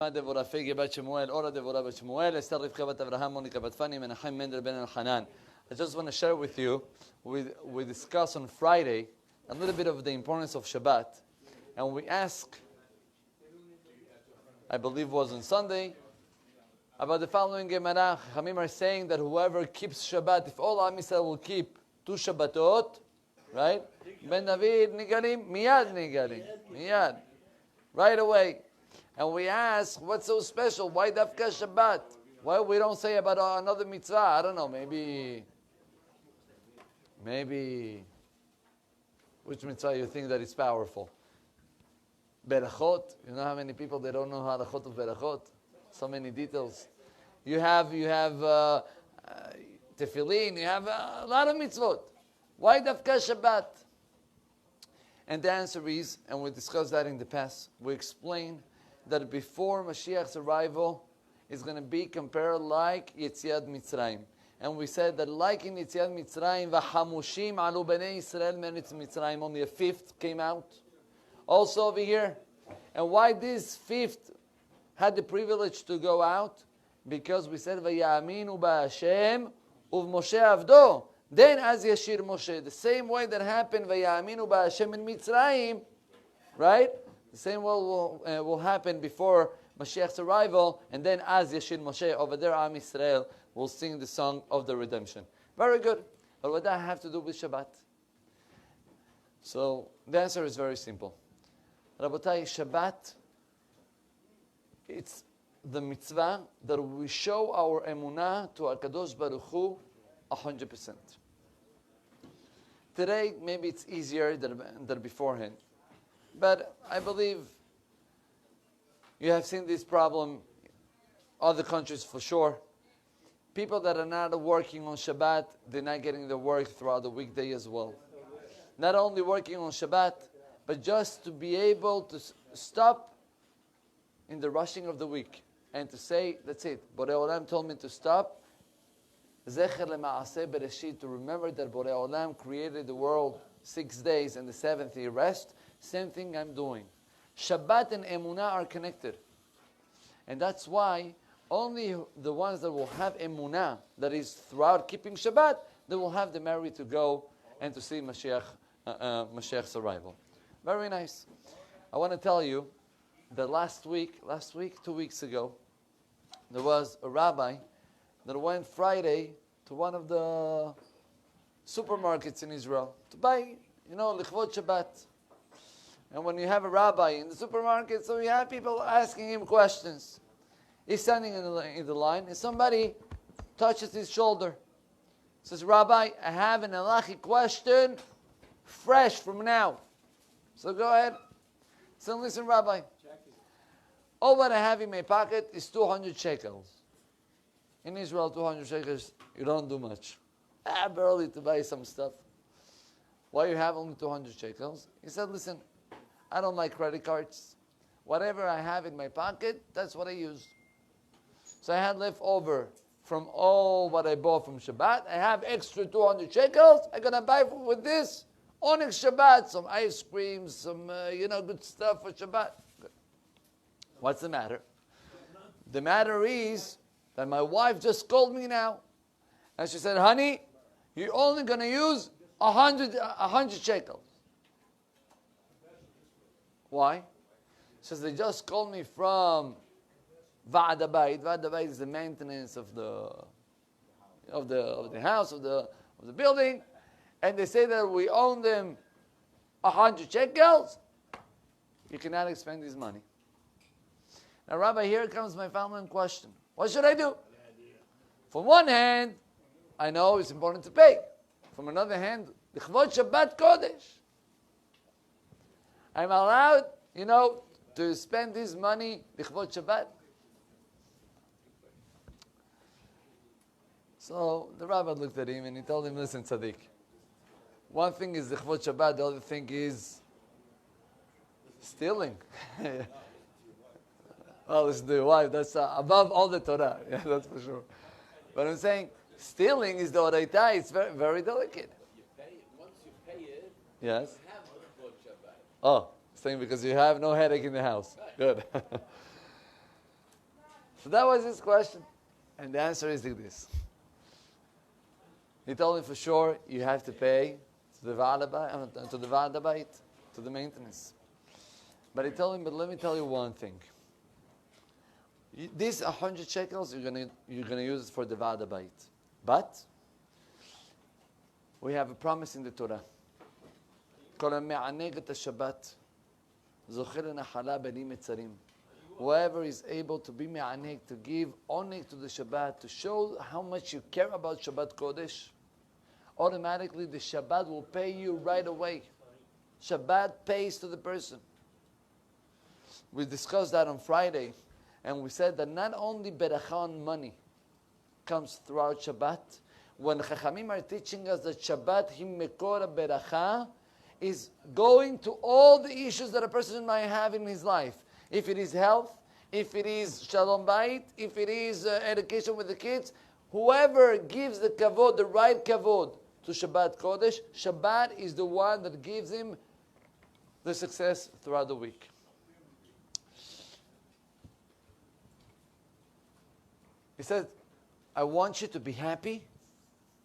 דבורה פייגי בת שמואל, אורה דבורה בת שמואל, אסתר רבקה בת אברהם, מוניקה בת פני, מנחם מנדל בן אלחנן. I just want to share with you, we discussed on Friday a little bit of the importance of Shabbat. And we ask, I believe was on Sunday, about the following Gemara. Chachamim are saying that whoever keeps Shabbat, if all Am Yisrael will keep 2 Shabbatot, right? Ben David, Nigalim, Miyad Nigalim, Miyad. Right away. And we ask, what's so special? Why Dafka Shabbat? Why we don't say about another mitzvah? I don't know, maybe, which mitzvah you think that is powerful? Berachot. You know how many people, they don't know halachot of Berachot? So many details. You have tefillin, you have a lot of mitzvot. Why Dafka Shabbat? And the answer is, and we discussed that in the past, we explained that before Mashiach's arrival is going to be compared like Yetziat Mitzrayim. And we said that like in Yetziat Mitzrayim, v'hamushim alu bnei Yisrael meretz Mitzrayim, only a fifth came out. Also over here. And why this fifth had the privilege to go out? Because we said, v'yaminu ba'Hashem uv-Moshe avdo. Then as Yashir Moshe, the same way that happened, v'yaminu ba'Hashem in Mitzrayim, right? The same will happen before Mashiach's arrival, and then as Yashir Moshe, over there Am Yisrael will sing the song of the redemption. Very good. But what does that have to do with Shabbat? So the answer is very simple. Rabotai, Shabbat, it's the mitzvah that we show our emunah to HaKadosh Baruch Hu 100%. Today, maybe it's easier than beforehand. But I believe you have seen this problem other countries for sure. People that are not working on Shabbat, they're not getting the work throughout the weekday as well. Not only working on Shabbat, but just to be able to stop in the rushing of the week and to say, that's it. Borei Olam told me to stop. Zecher le'ma'aseh bereshit, to remember that Borei Olam created the world 6 days and the 7th he rest. Same thing I'm doing. Shabbat and Emunah are connected. And that's why only the ones that will have Emunah, that is throughout keeping Shabbat, they will have the merit to go and to see Mashiach's arrival. Very nice. I want to tell you that last week, 2 weeks ago, there was a rabbi that went Friday to one of the supermarkets in Israel to buy, Lichvot Shabbat. And when you have a rabbi in the supermarket, so you have people asking him questions. He's standing in the line, and somebody touches his shoulder. Says, Rabbi, I have an halachic question, fresh from now. So go ahead. So listen, Rabbi. All what I have in my pocket is 200 shekels. In Israel, 200 shekels, you don't do much. Barely to buy some stuff. Why you have only 200 shekels? He said, listen, I don't like credit cards. Whatever I have in my pocket, that's what I use. So I had left over from all what I bought from Shabbat. I have extra 200 shekels. I'm going to buy with this Onyx Shabbat, some ice cream, some good stuff for Shabbat. Good. What's the matter? The matter is that my wife just called me now. And she said, honey, you're only going to use 100 shekels. Why? She says, they just called me from Va'ad Habayit. Va'ad Habayit is the maintenance of the house, of the building. And they say that we own them 100 shekels. You cannot expend this money. Now, Rabbi, here comes my following question. What should I do? From one hand, I know it's important to pay. From another hand, Lichvot Shabbat Kodesh. I'm allowed, to spend this money Lichvot Shabbat. So the rabbi looked at him and he told him, listen, Tzaddik, one thing is Lichvot Shabbat, the other thing is stealing. Well, listen to your wife, that's above all the Torah, yeah, that's for sure. But I'm saying, stealing is the Oraita, it's very, very delicate. Once you pay it, yes. you have Lichvot Shabbat. Oh. Saying because you have no headache in the house. Good. So that was his question. And the answer is like this. He told him for sure you have to pay to the Va'adabait, to the maintenance. But he told him, but let me tell you one thing. These 100 shekels, you're gonna use it for the Va'adabait. But we have a promise in the Torah. Whoever is able to be me'aneg, to give oneg to the Shabbat, to show how much you care about Shabbat Kodesh, automatically the Shabbat will pay you right away. Shabbat pays to the person. We discussed that on Friday, and we said that not only beracha on money comes throughout Shabbat, when Chachamim are teaching us that Shabbat him mekora beracha is going to all the issues that a person might have in his life. If it is health, if it is shalom bayit, if it is education with the kids, whoever gives the kavod, the right kavod to Shabbat Kodesh, Shabbat is the one that gives him the success throughout the week. He said, I want you to be happy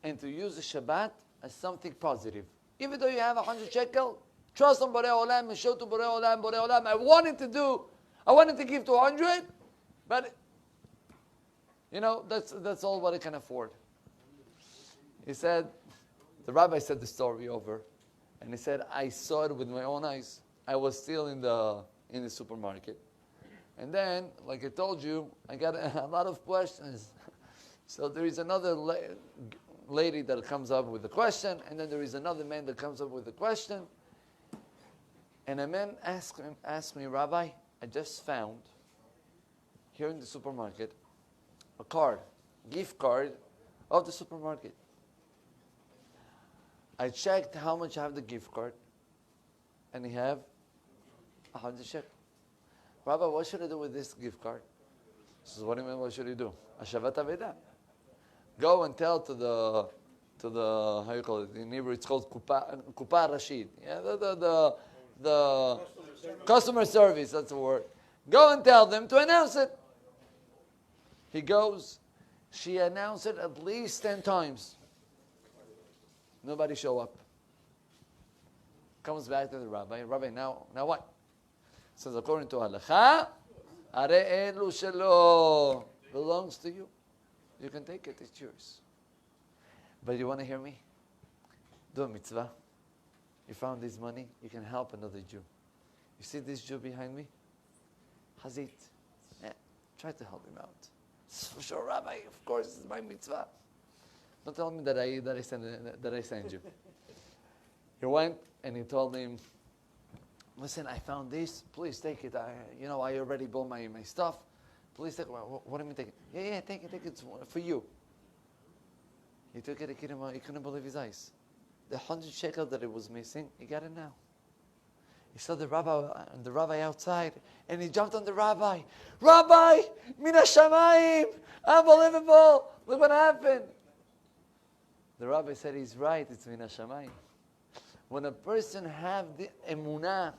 and to use the Shabbat as something positive. Even though you have 100 shekel, trust on Borei Olam and show to Borei Olam, I wanted to give 200, but that's all what I can afford. He said, the rabbi said the story over, and he said, I saw it with my own eyes. I was still in the supermarket. And then, like I told you, I got a lot of questions. So there is another lady that comes up with a question, and then there is another man that comes up with a question. And a man asked me, Rabbi, I just found here in the supermarket a gift card of the supermarket. I checked how much I have the gift card, and he have 100 shekel. Rabbi, what should I do with this gift card? He says, what do you mean, what should you do? Ashavat Aveda. Go and tell to the how you call it? In Hebrew it's called Kupa Rashid. Yeah, the customer service, that's the word. Go and tell them to announce it. He goes, she announced it at least 10 times. Nobody show up. Comes back to the rabbi. Rabbi, now what? Says, according to halacha, are elu shelo, belongs to you. You can take it, it's yours. But you want to hear me? Do a mitzvah. You found this money, you can help another Jew. You see this Jew behind me? Hazit. Yeah, try to help him out. For sure, Rabbi, of course, it's my mitzvah. Don't tell me that I send you. He went and he told him, listen, I found this. Please take it. I already bought my stuff. Please take it. What am I taking? Yeah, take it. It's for you. He took it. He couldn't believe his eyes. The 100 shekel that it was missing, he got it now. He saw the rabbi outside, and he jumped on the rabbi. Rabbi, min hashamayim, unbelievable! Look what happened. The rabbi said, he's right. It's min hashamayim. When a person have the emunah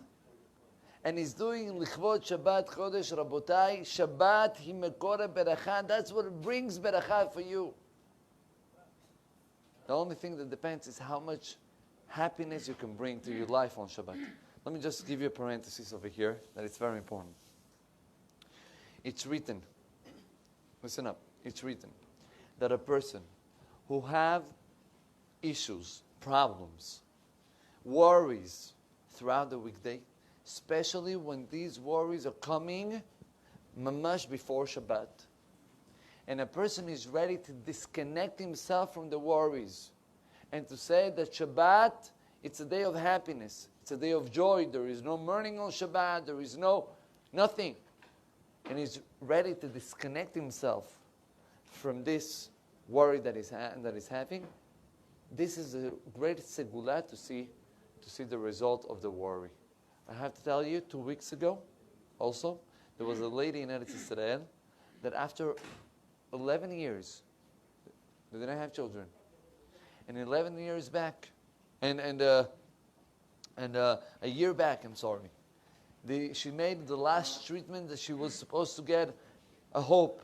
and he's doing lichvot Shabbat Chodesh Rabotai, Shabbat himekore beracha. That's what brings beracha for you. The only thing that depends is how much happiness you can bring to your life on Shabbat. Let me just give you a parenthesis over here that it's very important. It's written, listen up, it's written that a person who have issues, problems, worries throughout the weekday, especially when these worries are coming mamash before Shabbat, and a person is ready to disconnect himself from the worries and to say that Shabbat, it's a day of happiness, it's a day of joy, there is no mourning on Shabbat, there is nothing, and he's ready to disconnect himself from this worry that he's having. This is a great segula to see the result of the worry. I have to tell you, 2 weeks ago, also, there was a lady in Eretz Israel that after 11 years, they didn't have children, and 11 years back, and a year back, I'm sorry, she made the last treatment that she was supposed to get a hope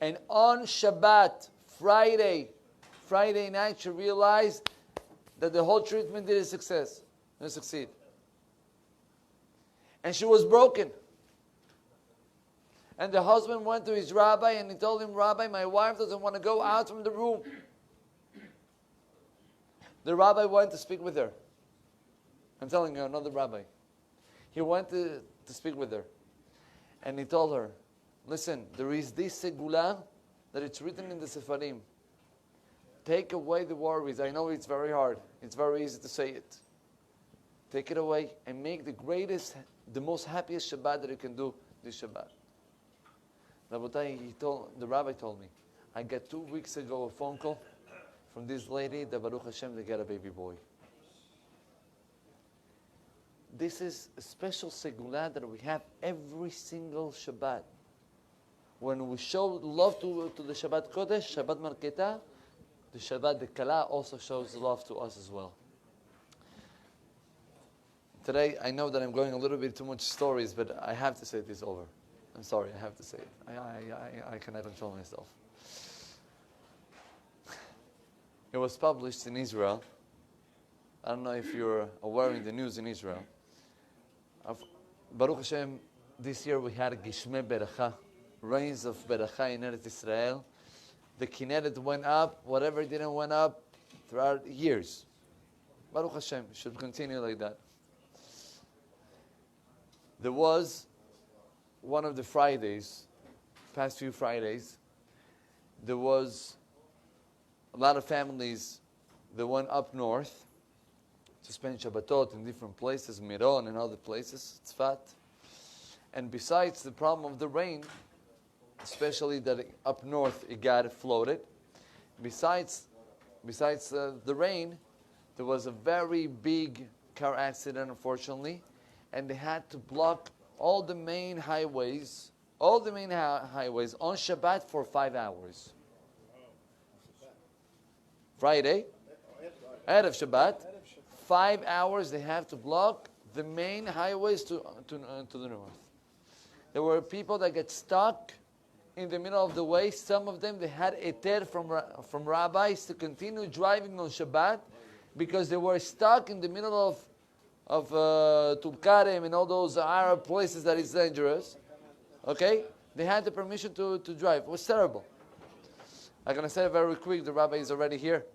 And on Shabbat, Friday night, she realized that the whole treatment didn't succeed. And she was broken. And the husband went to his rabbi and he told him, Rabbi, my wife doesn't want to go out from the room. The rabbi went to speak with her. I'm telling you, another rabbi. He went to speak with her. And he told her, listen, there is this segula that it's written in the Sefarim. Take away the worries. I know it's very hard. It's very easy to say it. Take it away and make the most happiest Shabbat that you can do this Shabbat. The rabbi told me, I got 2 weeks ago a phone call from this lady that Baruch Hashem, they got a baby boy. This is a special segula that we have every single Shabbat. When we show love to the Shabbat Kodesh, Shabbat Marketa, the Shabbat the Kala also shows love to us as well. Today, I know that I'm going a little bit too much stories, but I have to say this over. I'm sorry, I have to say it. I cannot control myself. It was published in Israel. I don't know if you're aware in the news in Israel. Baruch Hashem, this year we had Gishmei Beracha, rains of Beracha in Eretz Israel. The Kinneret went up, whatever didn't went up throughout years. Baruch Hashem, it should continue like that. There was one of the Fridays, past few Fridays, there was a lot of families that went up north to spend Shabbatot in different places, Miron and other places, Tzfat. And besides the problem of the rain, especially that up north it got flooded, besides the rain, there was a very big car accident, unfortunately, and they had to block all the main highways on Shabbat for 5 hours. Friday, ahead of Shabbat, 5 hours they have to block the main highways to the north. There were people that get stuck in the middle of the way. Some of them, they had eter from rabbis to continue driving on Shabbat because they were stuck in the middle of Tulkarem and all those Arab places that is dangerous. Okay? They had the permission to drive. It was terrible. I'm going to say it very quick. The rabbi is already here.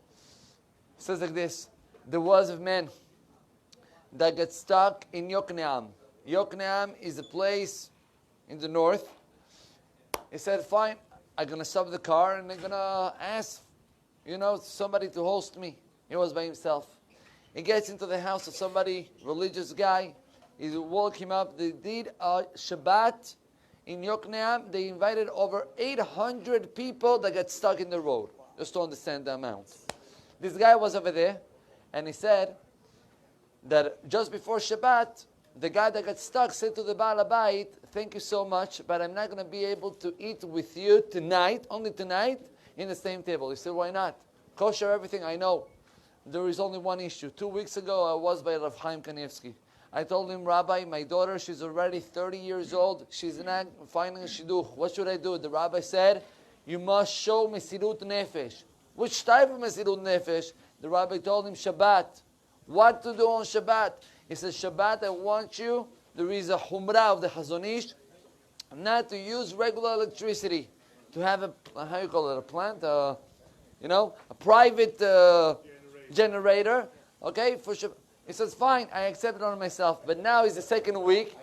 It says like this. There was a man that got stuck in Yokneam. Yokneam is a place in the north. He said, fine, I'm going to stop the car and I'm going to ask, somebody to host me. He was by himself. He gets into the house of somebody, religious guy. He woke him up. They did a Shabbat in Yokneam. They invited over 800 people that got stuck in the road. Just to understand the amount. This guy was over there, and he said that just before Shabbat, the guy that got stuck said to the Baal Habayit, thank you so much, but I'm not going to be able to eat with you tonight, only tonight, in the same table. He said, why not? Kosher everything, I know. There is only one issue. 2 weeks ago, I was by Rav Chaim Kanievsky. I told him, Rabbi, my daughter, she's already 30 years old. She's not finding a shidduch. What should I do? The rabbi said, you must show Mesirut Nefesh. Which type of Mesirut Nefesh? The rabbi told him, Shabbat. What to do on Shabbat? He says, Shabbat, I want you, there is a humrah of the Chazon Ish, not to use regular electricity. To have a, how you call it, a plant? A private generator. Okay? For Shabbat. He says, fine, I accept it on myself. But now is the second week.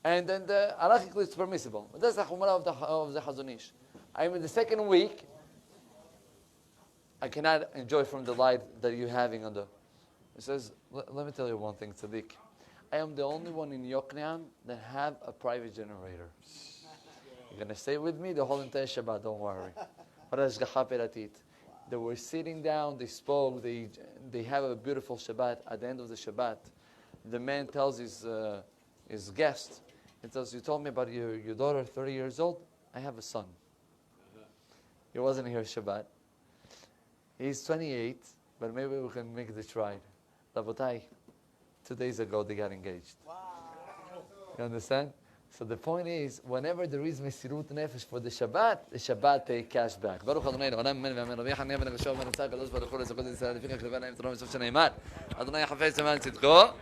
And then halachically it's permissible. But that's the humrah of the Chazon Ish. I'm in the second week. I cannot enjoy from the light that you're having on the... He says, let me tell you one thing, Tzaddik. I am the only one in Yokneam that have a private generator. You're going to stay with me the whole entire Shabbat, don't worry. They were sitting down, they spoke, they have a beautiful Shabbat. At the end of the Shabbat, the man tells his guest, he tells, you told me about your daughter, 30 years old? I have a son. He wasn't here Shabbat. He's 28, but maybe we can make the try. Rabotai, 2 days ago they got engaged. Wow. You understand? So the point is, whenever there is Mesirut Nefesh for the Shabbat pay cash back. Baruch Adonai Le'olam Amen V'Amen. Rabbi Hanina ben Agashov ben Yitzhak Kadosh Baruch Hu L'Zakot Yisrael Lefikach Levan Hayim Torah Mitzvot Shnei Iman. Adonai Hafez Zeman Tzidko.